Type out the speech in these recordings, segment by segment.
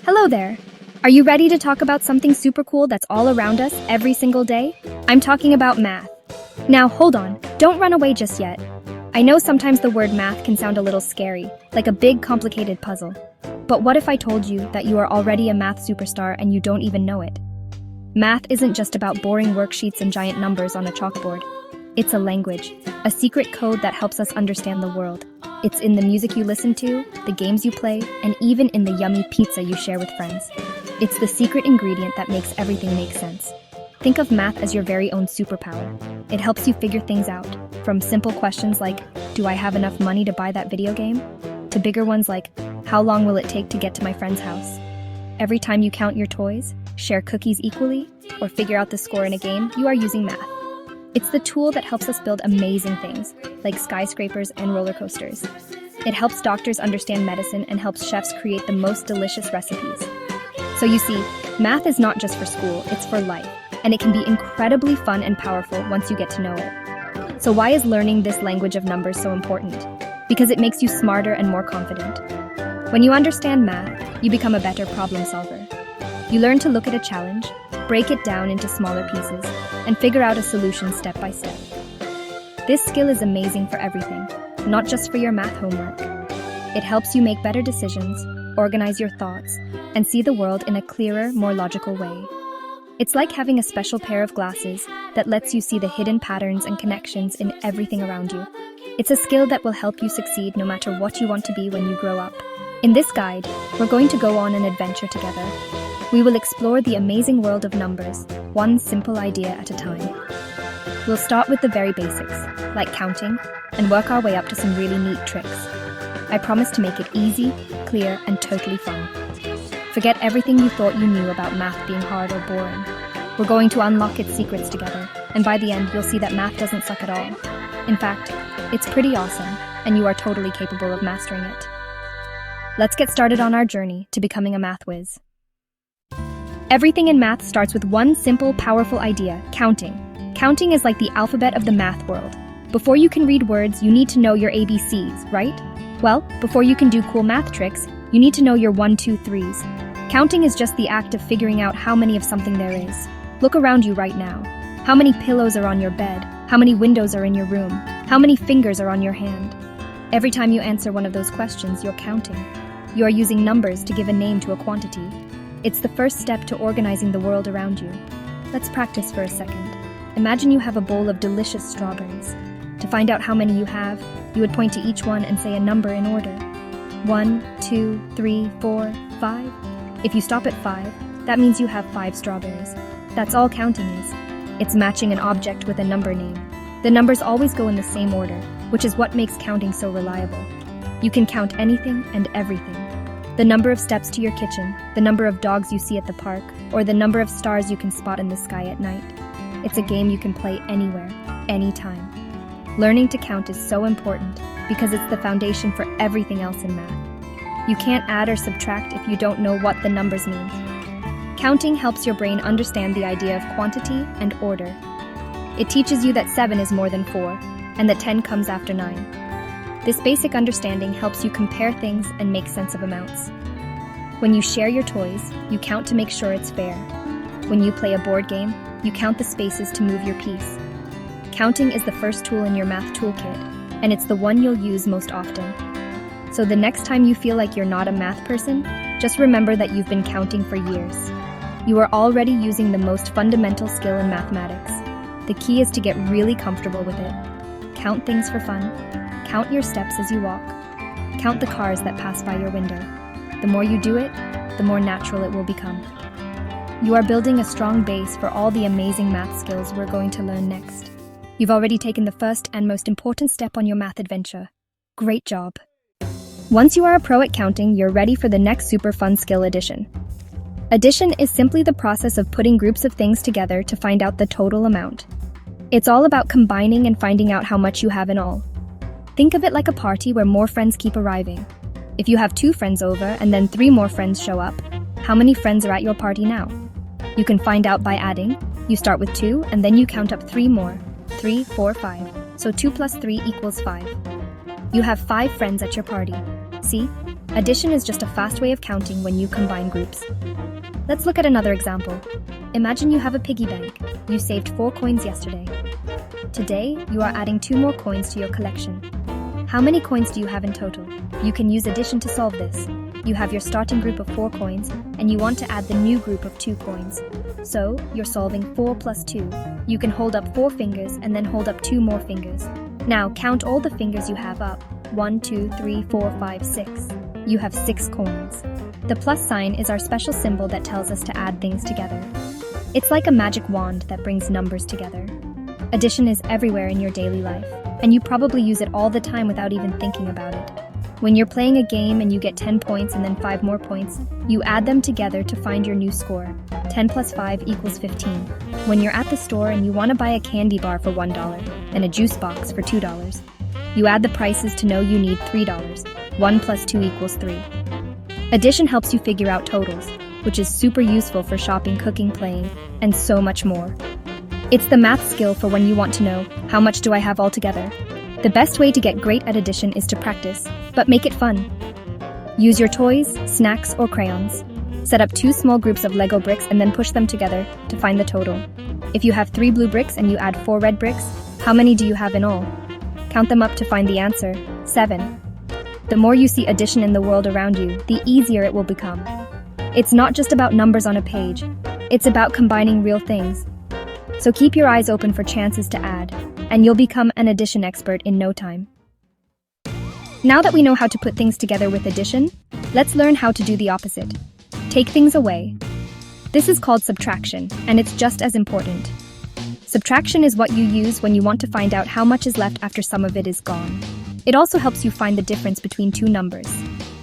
Hello there. Are you ready to talk about something super cool that's all around us every single day? I'm talking about math. Now, hold on. Don't run away just yet. I know sometimes the word math can sound a little scary, like a big, complicated puzzle. But what if I told you that you are already a math superstar and you don't even know it? Math isn't just about boring worksheets and giant numbers on a chalkboard. It's a language, a secret code that helps us understand the world. It's in the music you listen to, the games you play, and even in the yummy pizza you share with friends. It's the secret ingredient that makes everything make sense. Think of math as your very own superpower. It helps you figure things out, from simple questions like, do I have enough money to buy that video game? To bigger ones like, how long will it take to get to my friend's house? Every time you count your toys, share cookies equally, or figure out the score in a game, you are using math. It's the tool that helps us build amazing things, like skyscrapers and roller coasters. It helps doctors understand medicine and helps chefs create the most delicious recipes. So you see, math is not just for school, it's for life, and it can be incredibly fun and powerful once you get to know it. So why is learning this language of numbers so important? Because it makes you smarter and more confident. When you understand math, you become a better problem solver. You learn to look at a challenge, break it down into smaller pieces, and figure out a solution step by step. This skill is amazing for everything, not just for your math homework. It helps you make better decisions, organize your thoughts, and see the world in a clearer, more logical way. It's like having a special pair of glasses that lets you see the hidden patterns and connections in everything around you. It's a skill that will help you succeed no matter what you want to be when you grow up. In this guide, we're going to go on an adventure together. We will explore the amazing world of numbers, one simple idea at a time. We'll start with the very basics, like counting, and work our way up to some really neat tricks. I promise to make it easy, clear, and totally fun. Forget everything you thought you knew about math being hard or boring. We're going to unlock its secrets together, and by the end, you'll see that math doesn't suck at all. In fact, it's pretty awesome, and you are totally capable of mastering it. Let's get started on our journey to becoming a math whiz. Everything in math starts with one simple, powerful idea, counting. Counting is like the alphabet of the math world. Before you can read words, you need to know your ABCs, right? Well, before you can do cool math tricks, you need to know your 1, 2, 3s. Counting is just the act of figuring out how many of something there is. Look around you right now. How many pillows are on your bed? How many windows are in your room? How many fingers are on your hand? Every time you answer one of those questions, you're counting. You are using numbers to give a name to a quantity. It's the first step to organizing the world around you. Let's practice for a second. Imagine you have a bowl of delicious strawberries. To find out how many you have, you would point to each one and say a number in order. 1, 2, 3, 4, 5. If you stop at 5, that means you have 5 strawberries. That's all counting is. It's matching an object with a number name. The numbers always go in the same order, which is what makes counting so reliable. You can count anything and everything. The number of steps to your kitchen, the number of dogs you see at the park, or the number of stars you can spot in the sky at night. It's a game you can play anywhere, anytime. Learning to count is so important because it's the foundation for everything else in math. You can't add or subtract if you don't know what the numbers mean. Counting helps your brain understand the idea of quantity and order. It teaches you that 7 is more than 4, and that 10 comes after 9. This basic understanding helps you compare things and make sense of amounts. When you share your toys, you count to make sure it's fair. When you play a board game, you count the spaces to move your piece. Counting is the first tool in your math toolkit, and it's the one you'll use most often. So the next time you feel like you're not a math person, just remember that you've been counting for years. You are already using the most fundamental skill in mathematics. The key is to get really comfortable with it. Count things for fun. Count your steps as you walk. Count the cars that pass by your window. The more you do it, the more natural it will become. You are building a strong base for all the amazing math skills we're going to learn next. You've already taken the first and most important step on your math adventure. Great job. Once you are a pro at counting, you're ready for the next super fun skill, addition. Addition is simply the process of putting groups of things together to find out the total amount. It's all about combining and finding out how much you have in all. Think of it like a party where more friends keep arriving. If you have 2 friends over and then 3 more friends show up, how many friends are at your party now? You can find out by adding. You start with 2 and then you count up 3 more. 3, 4, 5. So 2 plus 3 equals 5. You have 5 friends at your party. See? Addition is just a fast way of counting when you combine groups. Let's look at another example. Imagine you have a piggy bank. You saved 4 coins yesterday. Today, you are adding 2 more coins to your collection. How many coins do you have in total? You can use addition to solve this. You have your starting group of 4 coins, and you want to add the new group of 2 coins. So, you're solving 4 plus 2. You can hold up 4 fingers and then hold up 2 more fingers. Now, count all the fingers you have up. 1, 2, 3, 4, 5, 6. You have 6 coins. The plus sign is our special symbol that tells us to add things together. It's like a magic wand that brings numbers together. Addition is everywhere in your daily life, and you probably use it all the time without even thinking about it. When you're playing a game and you get 10 points and then 5 more points, you add them together to find your new score. 10 plus 5 equals 15. When you're at the store and you want to buy a candy bar for $1 and a juice box for $2, you add the prices to know you need $3. 1 plus 2 equals 3. Addition helps you figure out totals, which is super useful for shopping, cooking, playing, and so much more. It's the math skill for when you want to know, how much do I have altogether? The best way to get great at addition is to practice, but make it fun. Use your toys, snacks, or crayons. Set up 2 small groups of Lego bricks and then push them together to find the total. If you have 3 blue bricks and you add 4 red bricks, how many do you have in all? Count them up to find the answer, 7. The more you see addition in the world around you, the easier it will become. It's not just about numbers on a page, it's about combining real things. So keep your eyes open for chances to add, and you'll become an addition expert in no time. Now that we know how to put things together with addition, let's learn how to do the opposite. Take things away. This is called subtraction, and it's just as important. Subtraction is what you use when you want to find out how much is left after some of it is gone. It also helps you find the difference between 2 numbers.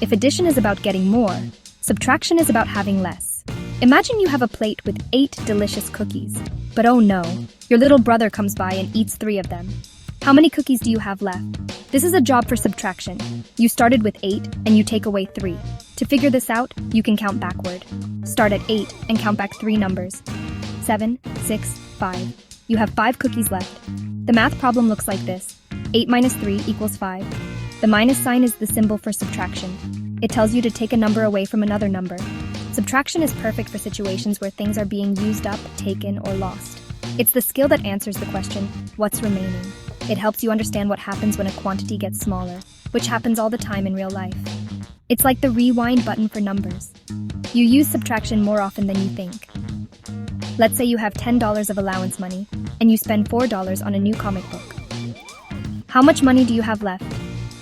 If addition is about getting more, subtraction is about having less. Imagine you have a plate with 8 delicious cookies. But oh no, your little brother comes by and eats 3 of them. How many cookies do you have left? This is a job for subtraction. You started with 8 and you take away 3. To figure this out, you can count backward. Start at 8 and count back 3 numbers. 7, 6, 5. You have 5 cookies left. The math problem looks like this. 8 minus 3 equals 5. The minus sign is the symbol for subtraction. It tells you to take a number away from another number. Subtraction is perfect for situations where things are being used up, taken, or lost. It's the skill that answers the question, what's remaining? It helps you understand what happens when a quantity gets smaller, which happens all the time in real life. It's like the rewind button for numbers. You use subtraction more often than you think. Let's say you have $10 of allowance money, and you spend $4 on a new comic book. How much money do you have left?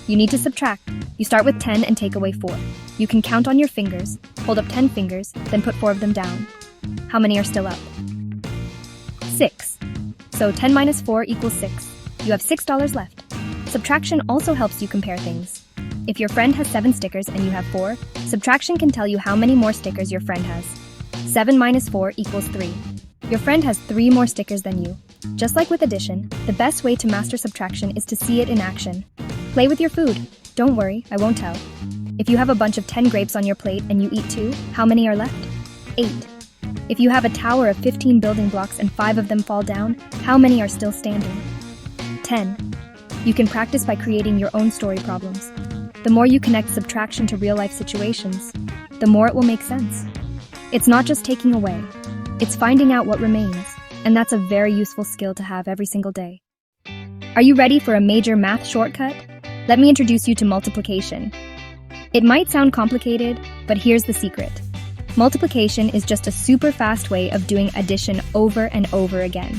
You need to subtract. You start with 10 and take away 4. You can count on your fingers, hold up 10 fingers, then put 4 of them down. How many are still up? 6. So 10 minus 4 equals 6. You have $6 left. Subtraction also helps you compare things. If your friend has 7 stickers and you have 4, subtraction can tell you how many more stickers your friend has. 7 minus 4 equals 3. Your friend has 3 more stickers than you. Just like with addition, the best way to master subtraction is to see it in action. Play with your food. Don't worry, I won't tell. If you have a bunch of 10 grapes on your plate and you eat 2, how many are left? 8. If you have a tower of 15 building blocks and 5 of them fall down, how many are still standing? 10. You can practice by creating your own story problems. The more you connect subtraction to real-life situations, the more it will make sense. It's not just taking away, it's finding out what remains, and that's a very useful skill to have every single day. Are you ready for a major math shortcut? Let me introduce you to multiplication. It might sound complicated, but here's the secret. Multiplication is just a super fast way of doing addition over and over again.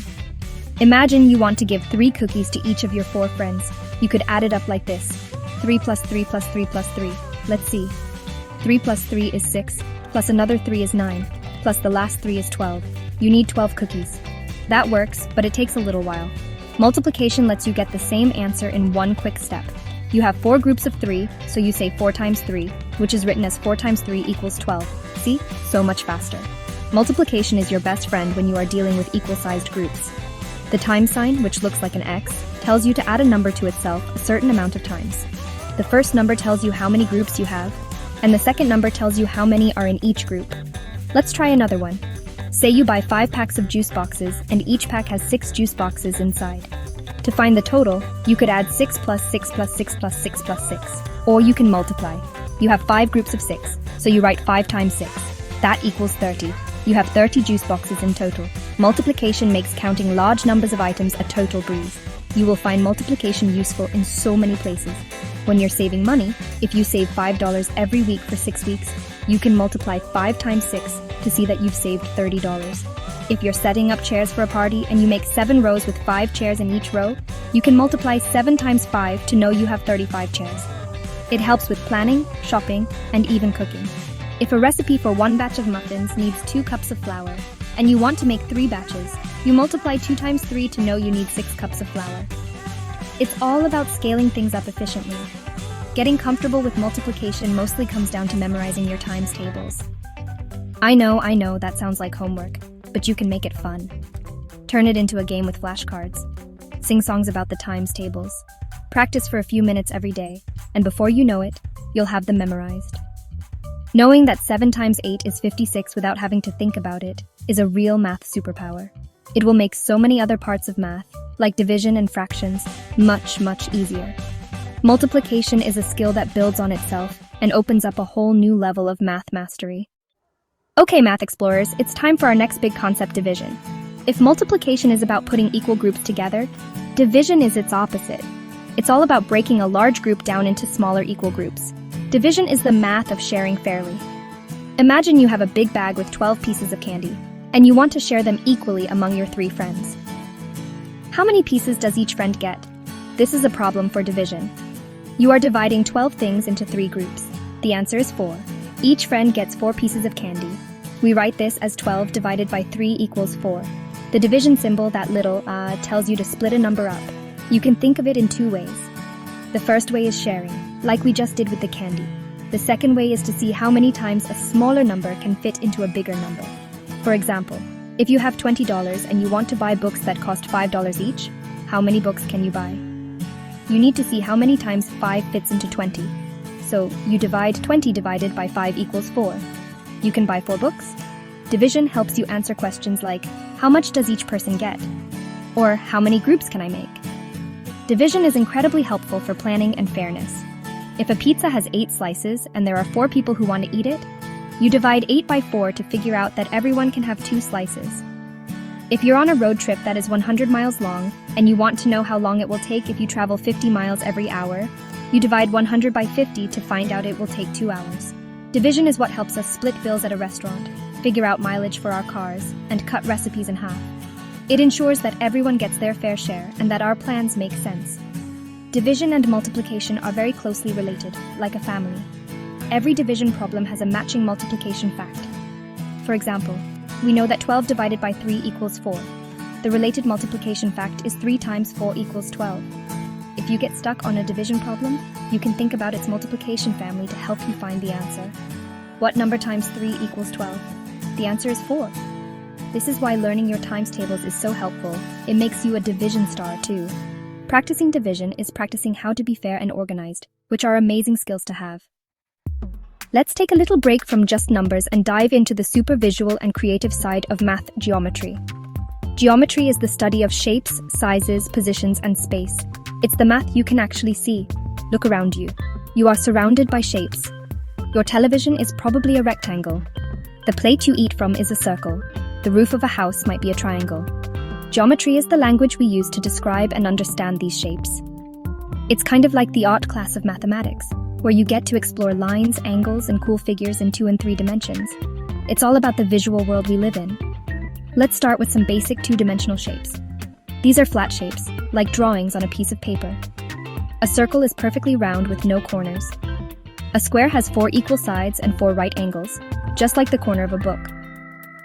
Imagine you want to give 3 cookies to each of your 4 friends. You could add it up like this. 3 plus 3 plus 3 plus 3. Let's see. 3 plus 3 is 6, plus another 3 is 9, plus the last 3 is 12. You need 12 cookies. That works, but it takes a little while. Multiplication lets you get the same answer in one quick step. You have 4 groups of 3, so you say 4 times 3, which is written as 4 times 3 equals 12. See? So much faster. Multiplication is your best friend when you are dealing with equal-sized groups. The times sign, which looks like an X, tells you to add a number to itself a certain amount of times. The first number tells you how many groups you have, and the second number tells you how many are in each group. Let's try another one. Say you buy 5 packs of juice boxes, and each pack has 6 juice boxes inside. To find the total, you could add 6 plus 6 plus 6 plus 6 plus 6. Or you can multiply. You have 5 groups of 6, so you write 5 times 6. That equals 30. You have 30 juice boxes in total. Multiplication makes counting large numbers of items a total breeze. You will find multiplication useful in so many places. When you're saving money, if you save $5 every week for 6 weeks, you can multiply 5 times 6 to see that you've saved $30. If you're setting up chairs for a party and you make 7 rows with 5 chairs in each row, you can multiply 7 times 5 to know you have 35 chairs. It helps with planning, shopping, and even cooking. If a recipe for 1 batch of muffins needs 2 cups of flour, and you want to make 3 batches, you multiply 2 times 3 to know you need 6 cups of flour. It's all about scaling things up efficiently. Getting comfortable with multiplication mostly comes down to memorizing your times tables. I know, that sounds like homework, but you can make it fun. Turn it into a game with flashcards. Sing songs about the times tables. Practice for a few minutes every day, and before you know it, you'll have them memorized. Knowing that 7 times 8 is 56 without having to think about it is a real math superpower. It will make so many other parts of math, like division and fractions, much, much easier. Multiplication is a skill that builds on itself and opens up a whole new level of math mastery. Okay, math explorers, it's time for our next big concept, division. If multiplication is about putting equal groups together, division is its opposite. It's all about breaking a large group down into smaller equal groups. Division is the math of sharing fairly. Imagine you have a big bag with 12 pieces of candy, and you want to share them equally among your 3 friends. How many pieces does each friend get? This is a problem for division. You are dividing 12 things into 3 groups. The answer is 4. Each friend gets 4 pieces of candy. We write this as 12 divided by 3 equals 4. The division symbol, that little tells you to split a number up. You can think of it in 2 ways. The first way is sharing, like we just did with the candy. The second way is to see how many times a smaller number can fit into a bigger number. For example, if you have $20 and you want to buy books that cost $5 each, how many books can you buy? You need to see how many times 5 fits into 20. So you divide 20 divided by 5 equals 4. You can buy 4 books. Division helps you answer questions like, how much does each person get? Or how many groups can I make? Division is incredibly helpful for planning and fairness. If a pizza has 8 slices and there are 4 people who want to eat it, you divide 8 by 4 to figure out that everyone can have 2 slices. If you're on a road trip that is 100 miles long and you want to know how long it will take if you travel 50 miles every hour, you divide 100 by 50 to find out it will take 2 hours. Division is what helps us split bills at a restaurant, figure out mileage for our cars, and cut recipes in half. It ensures that everyone gets their fair share and that our plans make sense. Division and multiplication are very closely related, like a family. Every division problem has a matching multiplication fact. For example, we know that 12 divided by 3 equals 4. The related multiplication fact is 3 times 4 equals 12. If you get stuck on a division problem, you can think about its multiplication family to help you find the answer. What number times 3 equals 12? The answer is 4. This is why learning your times tables is so helpful. It makes you a division star too. Practicing division is practicing how to be fair and organized, which are amazing skills to have. Let's take a little break from just numbers and dive into the super visual and creative side of math, geometry. Geometry is the study of shapes, sizes, positions, and space. It's the math you can actually see. Look around you. You are surrounded by shapes. Your television is probably a rectangle. The plate you eat from is a circle. The roof of a house might be a triangle. Geometry is the language we use to describe and understand these shapes. It's kind of like the art class of mathematics, where you get to explore lines, angles, and cool figures in 2 and 3 dimensions. It's all about the visual world we live in. Let's start with some basic 2-dimensional shapes. These are flat shapes, like drawings on a piece of paper. A circle is perfectly round with no corners. A square has 4 equal sides and 4 right angles, just like the corner of a book.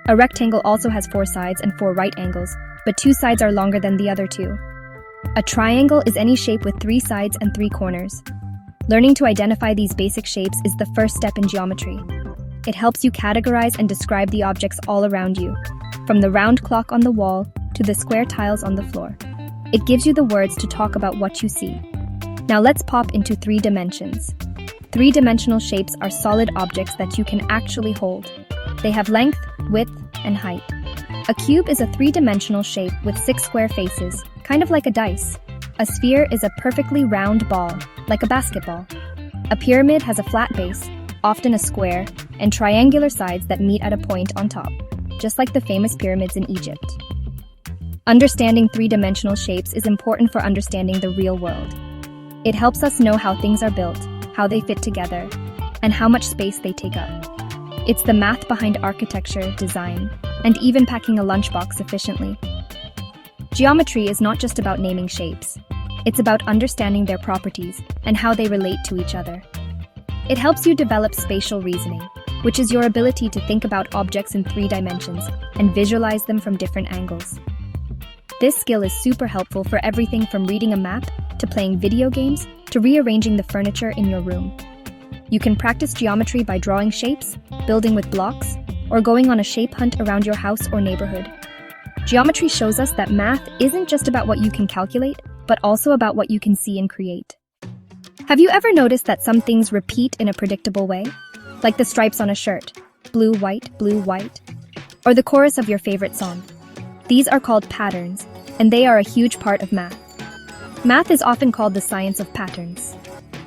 A rectangle also has 4 sides and 4 right angles, but 2 sides are longer than the other 2. A triangle is any shape with 3 sides and 3 corners. Learning to identify these basic shapes is the first step in geometry. It helps you categorize and describe the objects all around you, from the round clock on the wall to the square tiles on the floor. It gives you the words to talk about what you see. Now let's pop into 3 dimensions. 3-dimensional shapes are solid objects that you can actually hold. They have length, width, and height. A cube is a 3-dimensional shape with 6 square faces, kind of like a dice. A sphere is a perfectly round ball, like a basketball. A pyramid has a flat base, often a square, and triangular sides that meet at a point on top, just like the famous pyramids in Egypt. Understanding three-dimensional shapes is important for understanding the real world. It helps us know how things are built, how they fit together, and how much space they take up. It's the math behind architecture, design, and even packing a lunchbox efficiently. Geometry is not just about naming shapes. It's about understanding their properties and how they relate to each other. It helps you develop spatial reasoning, which is your ability to think about objects in 3 dimensions and visualize them from different angles. This skill is super helpful for everything from reading a map to playing video games to rearranging the furniture in your room. You can practice geometry by drawing shapes, building with blocks, or going on a shape hunt around your house or neighborhood. Geometry shows us that math isn't just about what you can calculate, but also about what you can see and create. Have you ever noticed that some things repeat in a predictable way? Like the stripes on a shirt, blue, white, or the chorus of your favorite song. These are called patterns, and they are a huge part of math. Math is often called the science of patterns.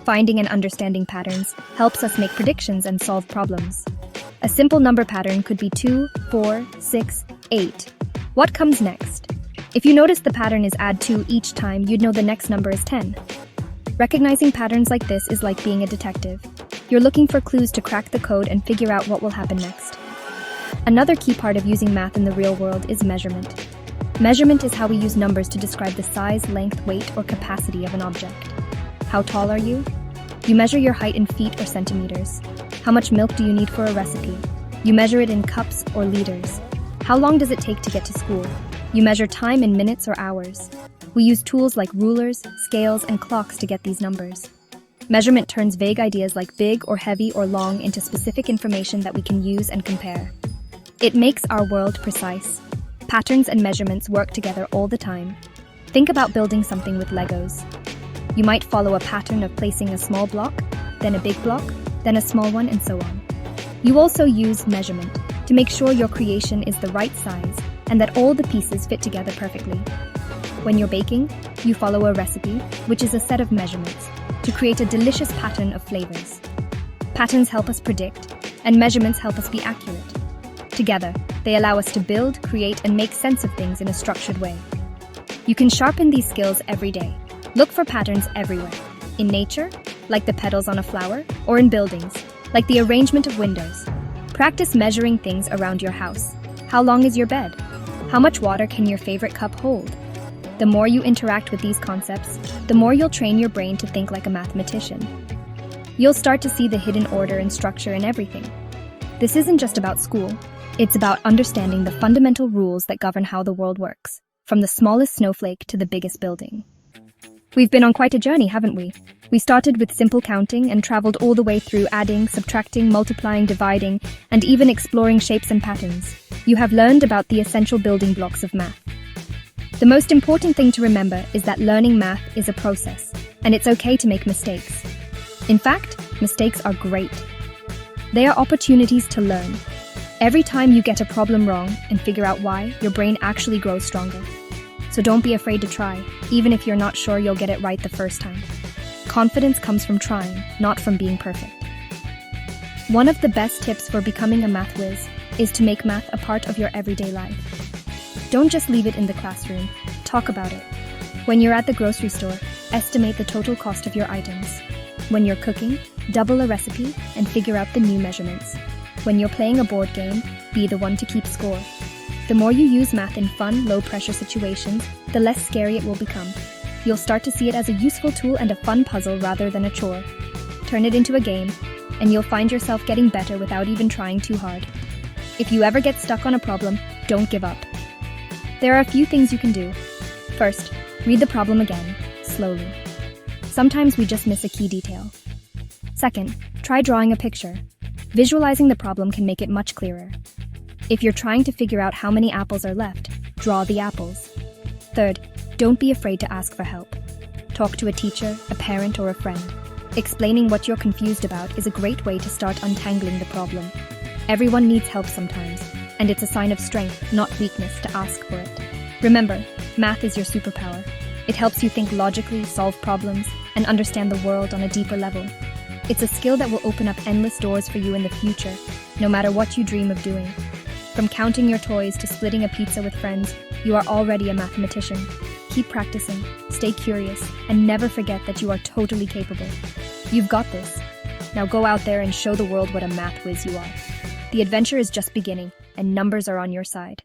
Finding and understanding patterns helps us make predictions and solve problems. A simple number pattern could be 2, 4, 6, 8. What comes next? If you notice the pattern is add 2 each time, you'd know the next number is 10. Recognizing patterns like this is like being a detective. You're looking for clues to crack the code and figure out what will happen next. Another key part of using math in the real world is measurement. Measurement is how we use numbers to describe the size, length, weight, or capacity of an object. How tall are you? You measure your height in feet or centimeters. How much milk do you need for a recipe? You measure it in cups or liters. How long does it take to get to school? You measure time in minutes or hours. We use tools like rulers, scales, and clocks to get these numbers. Measurement turns vague ideas like big or heavy or long into specific information that we can use and compare. It makes our world precise. Patterns and measurements work together all the time. Think about building something with Legos. You might follow a pattern of placing a small block, then a big block, then a small one, and so on. You also use measurement to make sure your creation is the right size and that all the pieces fit together perfectly. When you're baking, you follow a recipe, which is a set of measurements, to create a delicious pattern of flavors. Patterns help us predict, and measurements help us be accurate. Together, they allow us to build, create, and make sense of things in a structured way. You can sharpen these skills every day. Look for patterns everywhere. In nature, like the petals on a flower, or in buildings, like the arrangement of windows. Practice measuring things around your house. How long is your bed? How much water can your favorite cup hold? The more you interact with these concepts, the more you'll train your brain to think like a mathematician. You'll start to see the hidden order and structure in everything. This isn't just about school. It's about understanding the fundamental rules that govern how the world works, from the smallest snowflake to the biggest building. We've been on quite a journey, haven't we? We started with simple counting and traveled all the way through adding, subtracting, multiplying, dividing, and even exploring shapes and patterns. You have learned about the essential building blocks of math. The most important thing to remember is that learning math is a process, and it's okay to make mistakes. In fact, mistakes are great. They are opportunities to learn. Every time you get a problem wrong and figure out why, your brain actually grows stronger. So don't be afraid to try, even if you're not sure you'll get it right the first time. Confidence comes from trying, not from being perfect. One of the best tips for becoming a math whiz is to make math a part of your everyday life. Don't just leave it in the classroom, talk about it. When you're at the grocery store, estimate the total cost of your items. When you're cooking, double a recipe and figure out the new measurements. When you're playing a board game, be the one to keep score. The more you use math in fun, low-pressure situations, the less scary it will become. You'll start to see it as a useful tool and a fun puzzle rather than a chore. Turn it into a game, and you'll find yourself getting better without even trying too hard. If you ever get stuck on a problem, don't give up. There are a few things you can do. First, read the problem again, slowly. Sometimes we just miss a key detail. Second, try drawing a picture. Visualizing the problem can make it much clearer. If you're trying to figure out how many apples are left, draw the apples. Third, don't be afraid to ask for help. Talk to a teacher, a parent, or a friend. Explaining what you're confused about is a great way to start untangling the problem. Everyone needs help sometimes, and it's a sign of strength, not weakness, to ask for it. Remember, math is your superpower. It helps you think logically, solve problems, and understand the world on a deeper level. It's a skill that will open up endless doors for you in the future, no matter what you dream of doing. From counting your toys to splitting a pizza with friends, you are already a mathematician. Keep practicing, stay curious, and never forget that you are totally capable. You've got this. Now go out there and show the world what a math whiz you are. The adventure is just beginning, and numbers are on your side.